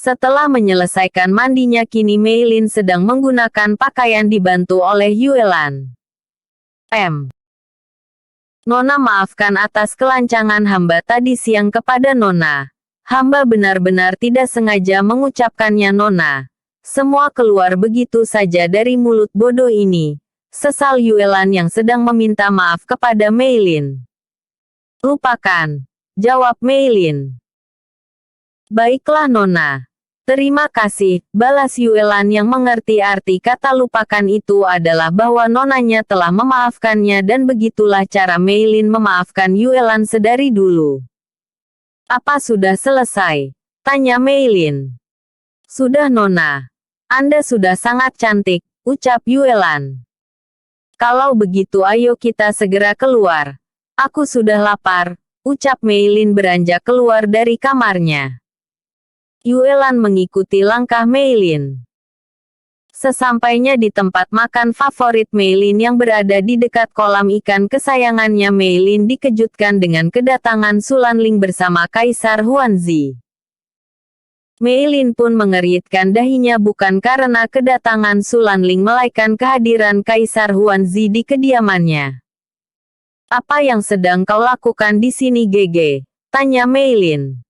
Setelah menyelesaikan mandinya kini Mei Lin sedang menggunakan pakaian dibantu oleh Yuelan. Nona, maafkan atas kelancangan hamba tadi siang kepada Nona. Hamba benar-benar tidak sengaja mengucapkannya Nona. Semua keluar begitu saja dari mulut bodoh ini. Sesal Yuelan yang sedang meminta maaf kepada Mei Lin. Lupakan, jawab Mei Lin. Baiklah Nona. Terima kasih, balas Yuelan yang mengerti arti kata lupakan itu adalah bahwa nonanya telah memaafkannya dan begitulah cara Mei Lin memaafkan Yuelan sedari dulu. Apa sudah selesai? Tanya Mei Lin. Sudah Nona. Anda sudah sangat cantik, ucap Yuelan. Kalau begitu ayo kita segera keluar. Aku sudah lapar, ucap Mei Lin beranjak keluar dari kamarnya. Yuelan mengikuti langkah Mei Lin. Sesampainya di tempat makan favorit Mei Lin yang berada di dekat kolam ikan kesayangannya, Mei Lin dikejutkan dengan kedatangan Sulanling bersama Kaisar Huanzi. Mei Lin pun mengeritkan dahinya bukan karena kedatangan Sulanling melainkan kehadiran Kaisar Huanzi di kediamannya. Apa yang sedang kau lakukan di sini Gege? Tanya Mei Lin.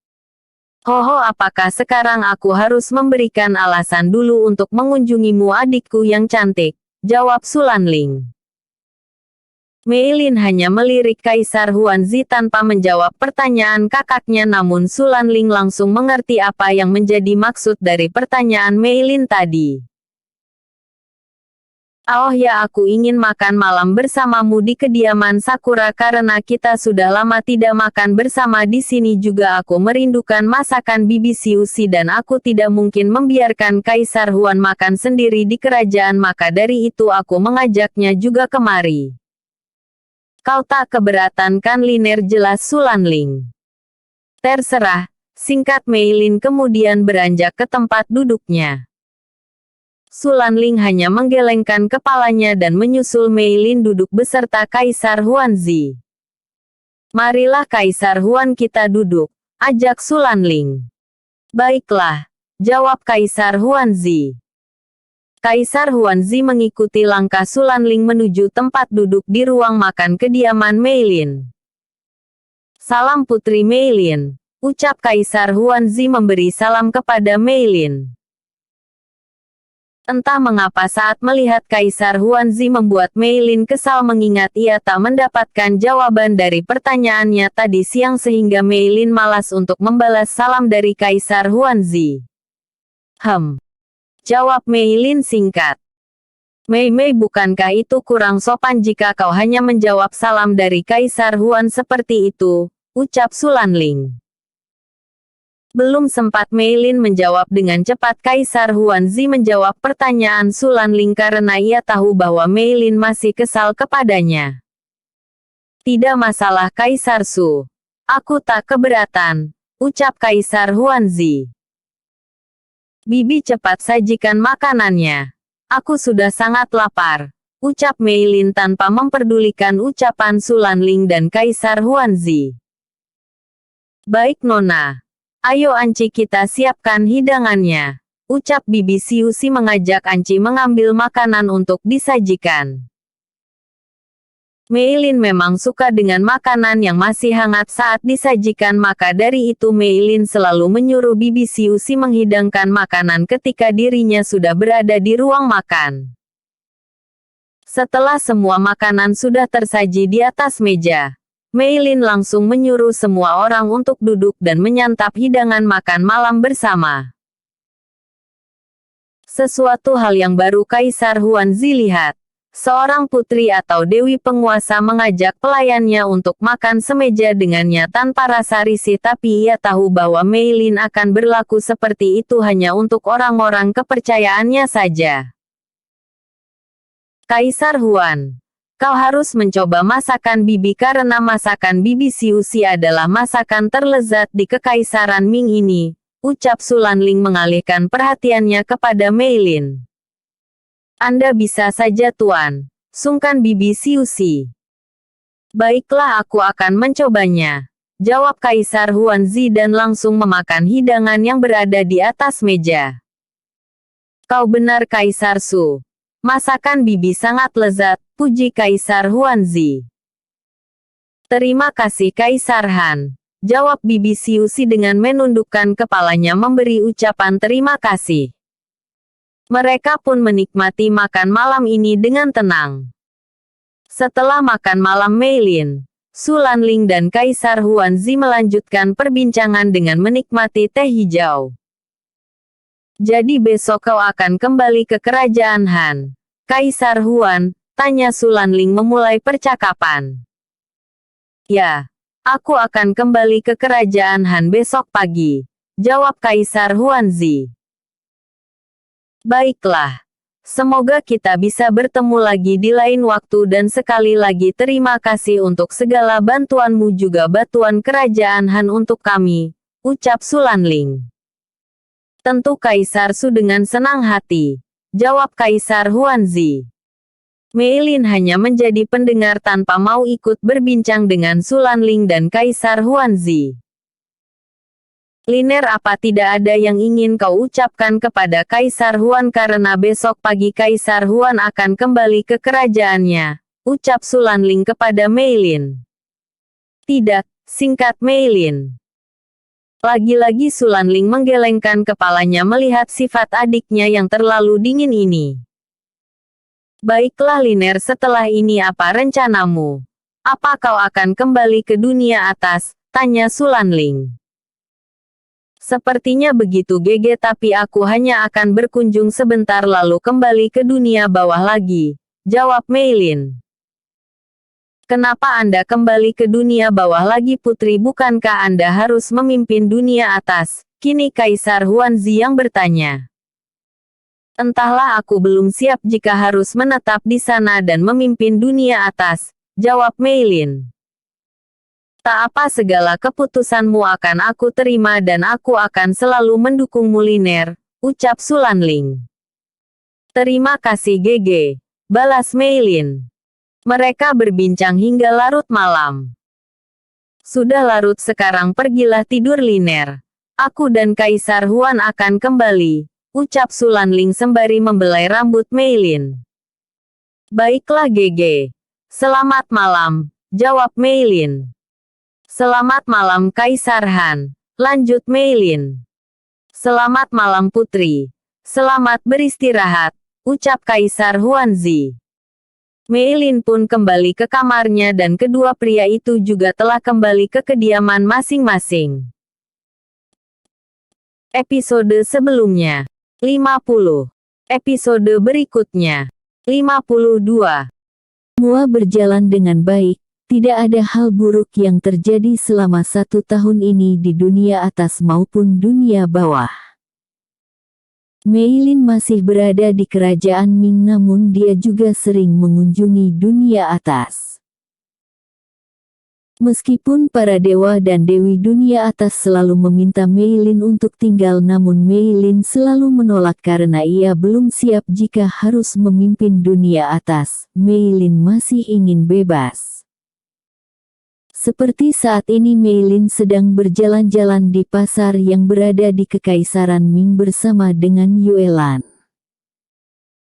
Hoho, apakah sekarang aku harus memberikan alasan dulu untuk mengunjungimu adikku yang cantik? Jawab Sulanling. Mei Lin hanya melirik Kaisar Huanzi tanpa menjawab pertanyaan kakaknya, namun Sulanling langsung mengerti apa yang menjadi maksud dari pertanyaan Mei Lin tadi. Oh ya, aku ingin makan malam bersamamu di kediaman Sakura karena kita sudah lama tidak makan bersama di sini, juga aku merindukan masakan bibi Siusi dan aku tidak mungkin membiarkan Kaisar Huan makan sendiri di kerajaan, maka dari itu aku mengajaknya juga kemari. Kau tak keberatan kan Liner, jelas Sulanling. Terserah, singkat Mei Lin kemudian beranjak ke tempat duduknya. Sulanling hanya menggelengkan kepalanya dan menyusul Mei Lin duduk beserta Kaisar Huanzi. Marilah Kaisar Huan, kita duduk, ajak Sulanling. Baiklah, jawab Kaisar Huanzi. Kaisar Huanzi mengikuti langkah Sulanling menuju tempat duduk di ruang makan kediaman Mei Lin. Salam Putri Mei Lin, ucap Kaisar Huanzi memberi salam kepada Mei Lin. Entah mengapa saat melihat Kaisar Huanzi membuat Mei Lin kesal mengingat ia tak mendapatkan jawaban dari pertanyaannya tadi siang sehingga Mei Lin malas untuk membalas salam dari Kaisar Huanzi. Jawab Mei Lin singkat. Mei, bukankah itu kurang sopan jika kau hanya menjawab salam dari Kaisar Huan seperti itu, ucap Sulanling. Belum sempat Mei Lin menjawab dengan cepat Kaisar Huanzi menjawab pertanyaan Sulanling karena ia tahu bahwa Mei Lin masih kesal kepadanya. Tidak masalah Kaisar Su. Aku tak keberatan, ucap Kaisar Huanzi. Bibi cepat sajikan makanannya. Aku sudah sangat lapar, ucap Mei Lin tanpa memperdulikan ucapan Sulanling dan Kaisar Huanzi. Baik Nona. Ayo Anci, kita siapkan hidangannya, ucap bibi Siusi mengajak Anci mengambil makanan untuk disajikan. Mei Lin memang suka dengan makanan yang masih hangat saat disajikan, maka dari itu Mei Lin selalu menyuruh bibi Siusi menghidangkan makanan ketika dirinya sudah berada di ruang makan. Setelah semua makanan sudah tersaji di atas meja, Mei Lin langsung menyuruh semua orang untuk duduk dan menyantap hidangan makan malam bersama. Sesuatu hal yang baru Kaisar Huanzi lihat. Seorang putri atau dewi penguasa mengajak pelayannya untuk makan semeja dengannya tanpa rasa risih, tapi ia tahu bahwa Mei Lin akan berlaku seperti itu hanya untuk orang-orang kepercayaannya saja. Kaisar Huan, kau harus mencoba masakan bibi karena masakan bibi Siusi adalah masakan terlezat di Kekaisaran Ming ini, ucap Sulanling mengalihkan perhatiannya kepada Mei Lin. Anda bisa saja Tuan, sungkan bibi Siusi. Baiklah, aku akan mencobanya, jawab Kaisar Huanzi dan langsung memakan hidangan yang berada di atas meja. Kau benar Kaisar Su. Masakan bibi sangat lezat, puji Kaisar Huanzi. Terima kasih Kaisar Han. Jawab bibi Siusi dengan menundukkan kepalanya memberi ucapan terima kasih. Mereka pun menikmati makan malam ini dengan tenang. Setelah makan malam Meilin, Su Lanling dan Kaisar Huanzi melanjutkan perbincangan dengan menikmati teh hijau. Jadi besok kau akan kembali ke kerajaan Han. Kaisar Huan, tanya Su Lanling memulai percakapan. Ya, aku akan kembali ke kerajaan Han besok pagi, jawab Kaisar Huanzi. Baiklah. Semoga kita bisa bertemu lagi di lain waktu dan sekali lagi terima kasih untuk segala bantuanmu juga bantuan kerajaan Han untuk kami, ucap Su Lanling. Tentu Kaisar Su dengan senang hati, jawab Kaisar Huanzi. Meilin hanya menjadi pendengar tanpa mau ikut berbincang dengan Su Lanling dan Kaisar Huanzi. Liner, apa tidak ada yang ingin kau ucapkan kepada Kaisar Huan karena besok pagi Kaisar Huan akan kembali ke kerajaannya, ucap Su Lanling kepada Meilin. Tidak, singkat Meilin. Lagi-lagi Su Lanling menggelengkan kepalanya melihat sifat adiknya yang terlalu dingin ini. Baiklah Liner, setelah ini apa rencanamu? Apa kau akan kembali ke dunia atas? Tanya Su Lanling. Sepertinya begitu Gege, tapi aku hanya akan berkunjung sebentar lalu kembali ke dunia bawah lagi, jawab Meilin. Kenapa Anda kembali ke dunia bawah lagi Putri, bukankah Anda harus memimpin dunia atas? Kini Kaisar Huanzi yang bertanya. Entahlah, aku belum siap jika harus menetap di sana dan memimpin dunia atas, jawab Meilin. Tak apa, segala keputusanmu akan aku terima dan aku akan selalu mendukungmu Liner, ucap Su Lanling. Terima kasih Gege, balas Meilin. Mereka berbincang hingga larut malam. Sudah larut sekarang, pergilah tidur Liner. Aku dan Kaisar Huan akan kembali, ucap Su Lanling sembari membelai rambut Meilin. Baiklah Gege. Selamat malam, jawab Meilin. Selamat malam Kaisar Han, lanjut Meilin. Selamat malam Putri. Selamat beristirahat, ucap Kaisar Huanzi. Meilin pun kembali ke kamarnya dan kedua pria itu juga telah kembali ke kediaman masing-masing. Episode sebelumnya 50. Episode berikutnya 52. Semua berjalan dengan baik. Tidak ada hal buruk yang terjadi selama 1 tahun ini di dunia atas maupun dunia bawah. Meilin masih berada di kerajaan Ming, namun dia juga sering mengunjungi dunia atas. Meskipun para dewa dan dewi dunia atas selalu meminta Meilin untuk tinggal, namun Meilin selalu menolak karena ia belum siap jika harus memimpin dunia atas. Meilin masih ingin bebas. Seperti saat ini Meilin sedang berjalan-jalan di pasar yang berada di Kekaisaran Ming bersama dengan Yuelan.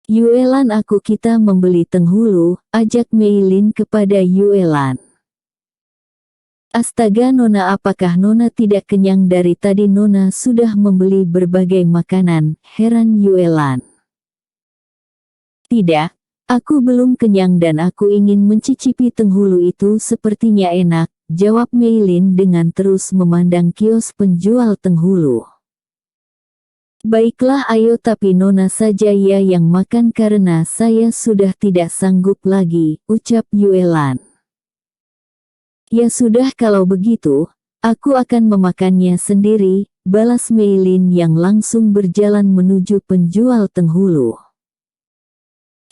Yuelan, kita membeli tenghulu, ajak Meilin kepada Yuelan. Astaga Nona, apakah Nona tidak kenyang? Dari tadi Nona sudah membeli berbagai makanan, heran Yuelan. Tidak, aku belum kenyang dan aku ingin mencicipi tenghulu itu, sepertinya enak, jawab Meilin dengan terus memandang kios penjual tenghulu. Baiklah ayo, tapi Nona saja ya yang makan karena saya sudah tidak sanggup lagi, ucap Yuelan. Ya sudah, kalau begitu, aku akan memakannya sendiri, balas Meilin yang langsung berjalan menuju penjual tenghulu.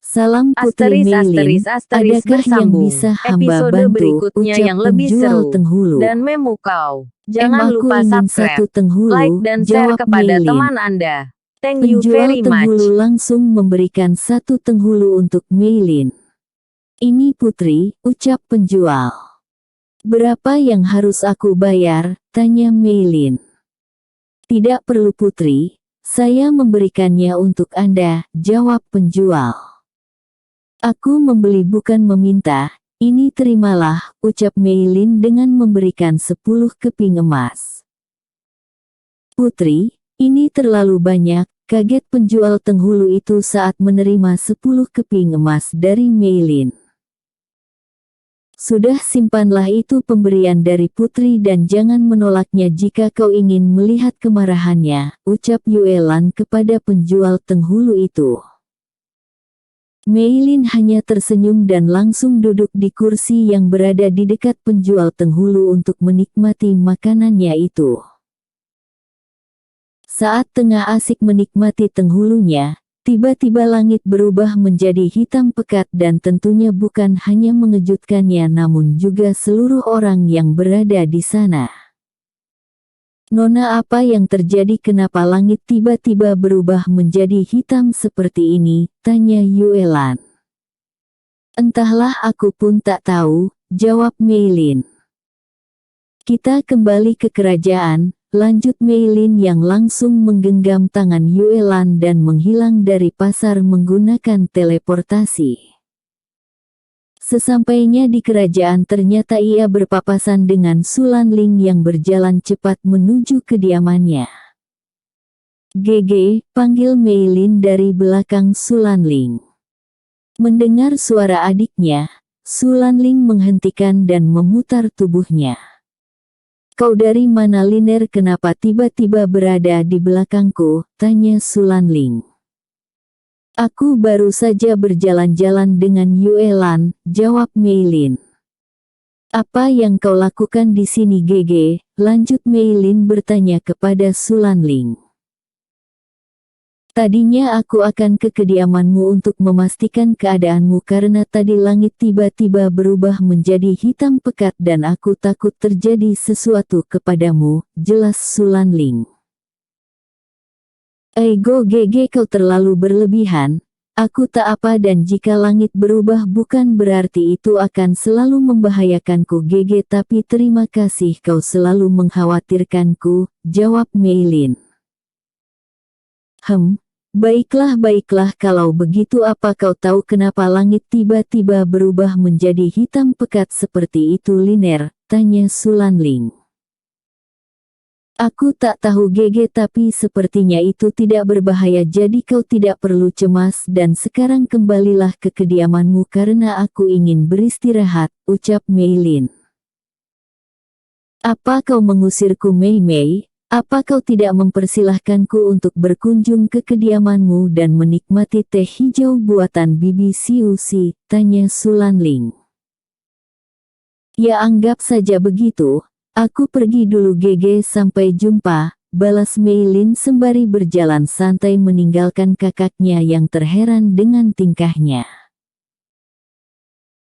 Salam Putri Meilin, adakah yang bisa hamba bantu, ucap penjual tenghulu. Dan memukau. Jangan lupa subscribe, like dan share kepada teman Anda. Thank you very much. Penjual tenghulu langsung memberikan 1 tenghulu untuk Meilin. Ini Putri, ucap penjual. Berapa yang harus aku bayar? Tanya Meilin. Tidak perlu putri, saya memberikannya untuk Anda, jawab penjual. Aku membeli bukan meminta, ini terimalah, ucap Meilin dengan memberikan 10 keping emas. Putri, ini terlalu banyak, kaget penjual tenghulu itu saat menerima 10 keping emas dari Meilin. Sudah simpanlah itu pemberian dari putri dan jangan menolaknya jika kau ingin melihat kemarahannya, ucap Yuelan kepada penjual tenghulu itu. Meilin hanya tersenyum dan langsung duduk di kursi yang berada di dekat penjual tenghulu untuk menikmati makanannya itu. Saat tengah asik menikmati tenghulunya, tiba-tiba langit berubah menjadi hitam pekat dan tentunya bukan hanya mengejutkannya namun juga seluruh orang yang berada di sana. Nona, apa yang terjadi? Kenapa langit tiba-tiba berubah menjadi hitam seperti ini? Tanya Yuelan. Entahlah, aku pun tak tahu, jawab Meilin. Kita kembali ke kerajaan, lanjut Meilin yang langsung menggenggam tangan Yuelan dan menghilang dari pasar menggunakan teleportasi. Sesampainya di kerajaan ternyata ia berpapasan dengan Sulanling yang berjalan cepat menuju kediamannya. "Gege," panggil Meilin dari belakang Sulanling. Mendengar suara adiknya, Sulanling menghentikan dan memutar tubuhnya. "Kau dari mana, Liner? Kenapa tiba-tiba berada di belakangku?" tanya Sulanling. "Aku baru saja berjalan-jalan dengan Yuelan," jawab Meilin. "Apa yang kau lakukan di sini, Gege?" lanjut Meilin bertanya kepada Sulanling. "Tadinya aku akan ke kediamanmu untuk memastikan keadaanmu karena tadi langit tiba-tiba berubah menjadi hitam pekat dan aku takut terjadi sesuatu kepadamu," jelas Sulanling. "Eigo Gege, kau terlalu berlebihan, aku tak apa dan jika langit berubah bukan berarti itu akan selalu membahayakanku Gege, tapi terima kasih kau selalu mengkhawatirkanku," jawab Meilin. Baiklah kalau begitu apa kau tahu kenapa langit tiba-tiba berubah menjadi hitam pekat seperti itu, Liner?" tanya Sulanling. "Aku tak tahu Gege, tapi sepertinya itu tidak berbahaya jadi kau tidak perlu cemas dan sekarang kembalilah ke kediamanmu karena aku ingin beristirahat," ucap Meilin. "Apa kau mengusirku, Mei? Apa kau tidak mempersilahkanku untuk berkunjung ke kediamanmu dan menikmati teh hijau buatan Bibi Siusi?" tanya Sulanling. "Ya anggap saja begitu. Aku pergi dulu Gege, sampai jumpa," balas Meilin sembari berjalan santai meninggalkan kakaknya yang terheran dengan tingkahnya.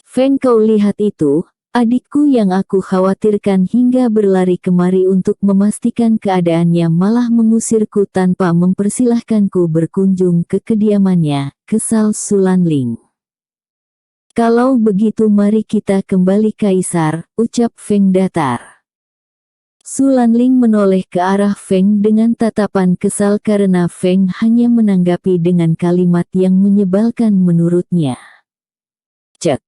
"Feng, kau lihat itu, adikku yang aku khawatirkan hingga berlari kemari untuk memastikan keadaannya malah mengusirku tanpa mempersilahkanku berkunjung ke kediamannya," kesal Sulanling. "Kalau begitu mari kita kembali Kaisar," ucap Feng datar. Sulanling menoleh ke arah Feng dengan tatapan kesal karena Feng hanya menanggapi dengan kalimat yang menyebalkan menurutnya. "Cek,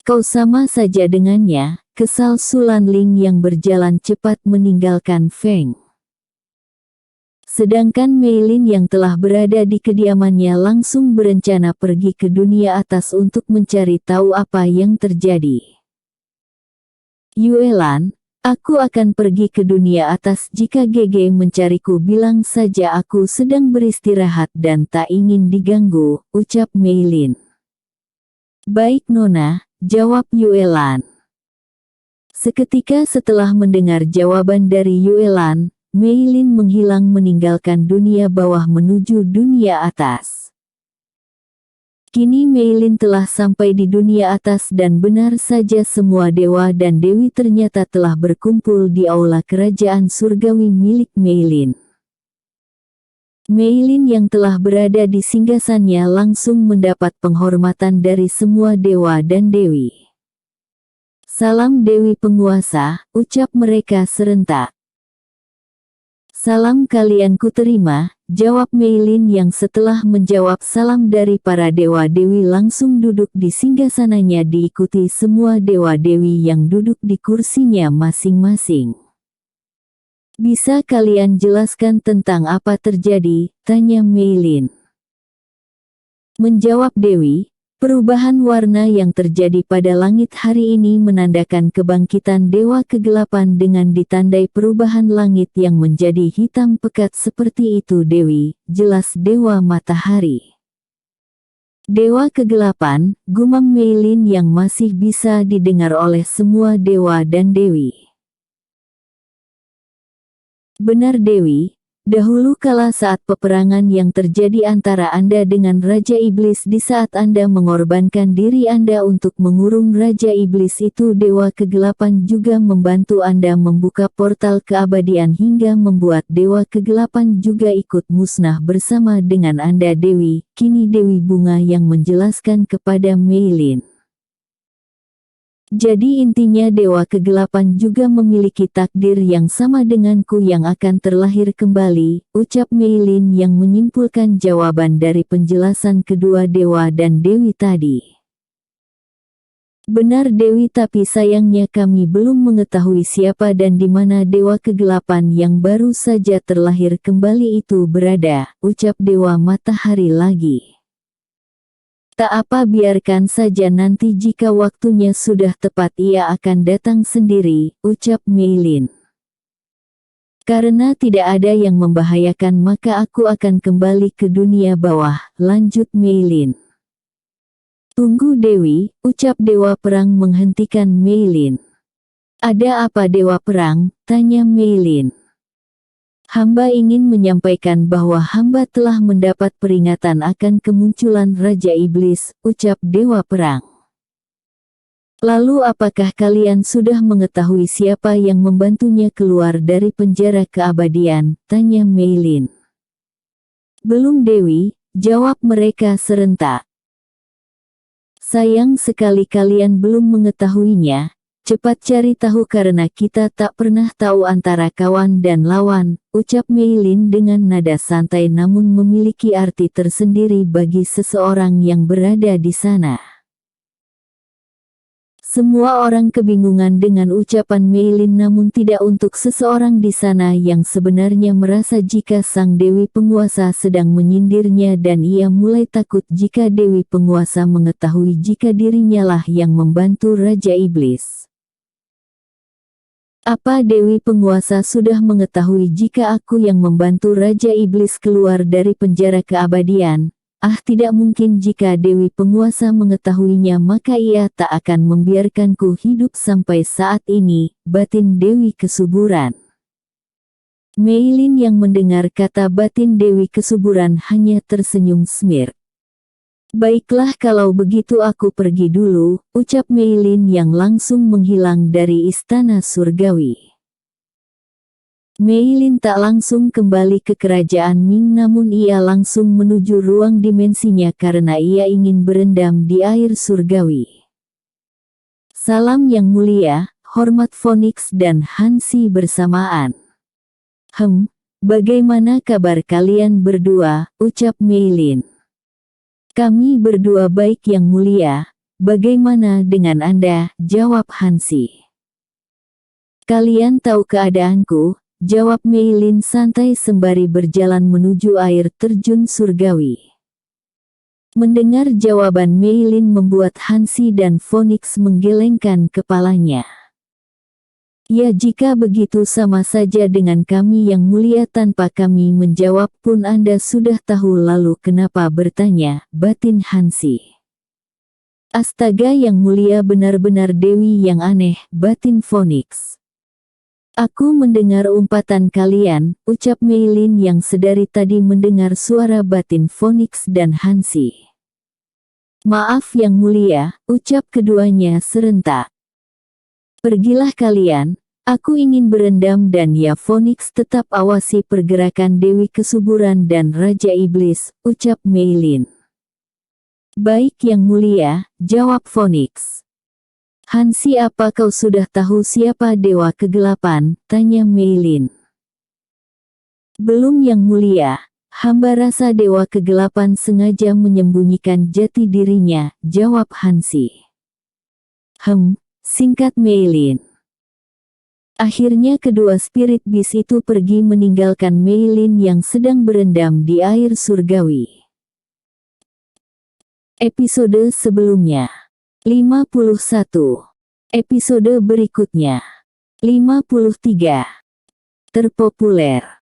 kau sama saja dengannya," kesal Sulanling yang berjalan cepat meninggalkan Feng. Sedangkan Meilin yang telah berada di kediamannya langsung berencana pergi ke dunia atas untuk mencari tahu apa yang terjadi. "Yuelan, aku akan pergi ke dunia atas jika Gege mencariku bilang saja aku sedang beristirahat dan tak ingin diganggu," ucap Meilin. "Baik Nona," jawab Yuelan. Seketika setelah mendengar jawaban dari Yuelan, Meilin menghilang meninggalkan dunia bawah menuju dunia atas. Kini Meilin telah sampai di dunia atas dan benar saja semua dewa dan dewi ternyata telah berkumpul di aula kerajaan surgawi milik Meilin. Meilin yang telah berada di singgasannya langsung mendapat penghormatan dari semua dewa dan dewi. Salam Dewi Penguasa, ucap mereka serentak. Salam kalian kuterima, jawab Meilin yang setelah menjawab salam dari para dewa-dewi langsung duduk di singgasananya diikuti semua dewa-dewi yang duduk di kursinya masing-masing. Bisa kalian jelaskan tentang apa terjadi, tanya Meilin. Menjawab Dewi, perubahan warna yang terjadi pada langit hari ini menandakan kebangkitan dewa kegelapan dengan ditandai perubahan langit yang menjadi hitam pekat seperti itu Dewi, jelas Dewa Matahari. Dewa kegelapan, gumam Meilin yang masih bisa didengar oleh semua dewa dan dewi. Benar Dewi, dahulu kala saat peperangan yang terjadi antara Anda dengan Raja Iblis di saat Anda mengorbankan diri Anda untuk mengurung Raja Iblis itu Dewa Kegelapan juga membantu Anda membuka portal keabadian hingga membuat Dewa Kegelapan juga ikut musnah bersama dengan Anda Dewi, kini Dewi Bunga yang menjelaskan kepada Meilin. Jadi intinya Dewa Kegelapan juga memiliki takdir yang sama denganku yang akan terlahir kembali, ucap Meilin yang menyimpulkan jawaban dari penjelasan kedua dewa dan dewi tadi. Benar Dewi, tapi sayangnya kami belum mengetahui siapa dan di mana Dewa Kegelapan yang baru saja terlahir kembali itu berada, ucap Dewa Matahari lagi. Tak apa, biarkan saja, nanti jika waktunya sudah tepat ia akan datang sendiri, ucap Meilin. Karena tidak ada yang membahayakan maka aku akan kembali ke dunia bawah, lanjut Meilin. Tunggu Dewi, ucap Dewa Perang menghentikan Meilin. Ada apa Dewa Perang, tanya Meilin. Hamba ingin menyampaikan bahwa hamba telah mendapat peringatan akan kemunculan Raja Iblis, ucap Dewa Perang. Lalu apakah kalian sudah mengetahui siapa yang membantunya keluar dari penjara keabadian, tanya Meilin. Belum Dewi, jawab mereka serentak. Sayang sekali kalian belum mengetahuinya. Cepat cari tahu karena kita tak pernah tahu antara kawan dan lawan, ucap Meilin dengan nada santai namun memiliki arti tersendiri bagi seseorang yang berada di sana. Semua orang kebingungan dengan ucapan Meilin namun tidak untuk seseorang di sana yang sebenarnya merasa jika sang Dewi Penguasa sedang menyindirnya dan ia mulai takut jika Dewi Penguasa mengetahui jika dirinya lah yang membantu Raja Iblis. Apa Dewi Penguasa sudah mengetahui jika aku yang membantu Raja Iblis keluar dari penjara keabadian? Ah, tidak mungkin jika Dewi Penguasa mengetahuinya maka ia tak akan membiarkanku hidup sampai saat ini, batin Dewi Kesuburan. Meilin yang mendengar kata batin Dewi Kesuburan hanya tersenyum smirk. Baiklah kalau begitu aku pergi dulu, ucap Meilin yang langsung menghilang dari istana surgawi. Meilin tak langsung kembali ke kerajaan Ming namun ia langsung menuju ruang dimensinya karena ia ingin berendam di air surgawi. Salam yang mulia, hormat Phoenix dan Hansi bersamaan. Bagaimana kabar kalian berdua, ucap Meilin. Kami berdua baik yang mulia, bagaimana dengan Anda, jawab Hansi. Kalian tahu keadaanku, jawab Meilin santai sembari berjalan menuju air terjun surgawi. Mendengar jawaban Meilin membuat Hansi dan Phoenix menggelengkan kepalanya. Ya jika begitu sama saja dengan kami yang mulia, tanpa kami menjawab pun Anda sudah tahu, lalu kenapa bertanya, batin Hansi. Astaga yang mulia, benar-benar Dewi yang aneh, batin Phoenix. Aku mendengar umpatan kalian, ucap Meilin yang sedari tadi mendengar suara batin Phoenix dan Hansi. Maaf yang mulia, ucap keduanya serentak. Pergilah kalian, aku ingin berendam dan ya Phoenix tetap awasi pergerakan Dewi Kesuburan dan Raja Iblis, ucap Meilin. Baik yang mulia, jawab Phoenix. Hansi, apa kau sudah tahu siapa Dewa Kegelapan? Tanya Mei Lin. Belum Yang Mulia, hamba rasa Dewa Kegelapan sengaja menyembunyikan jati dirinya, jawab Hansi. Singkat Mei Lin. Akhirnya kedua spirit beast itu pergi meninggalkan Mei Lin yang sedang berendam di air surgawi. Episode sebelumnya 51. Episode berikutnya 53. Terpopuler.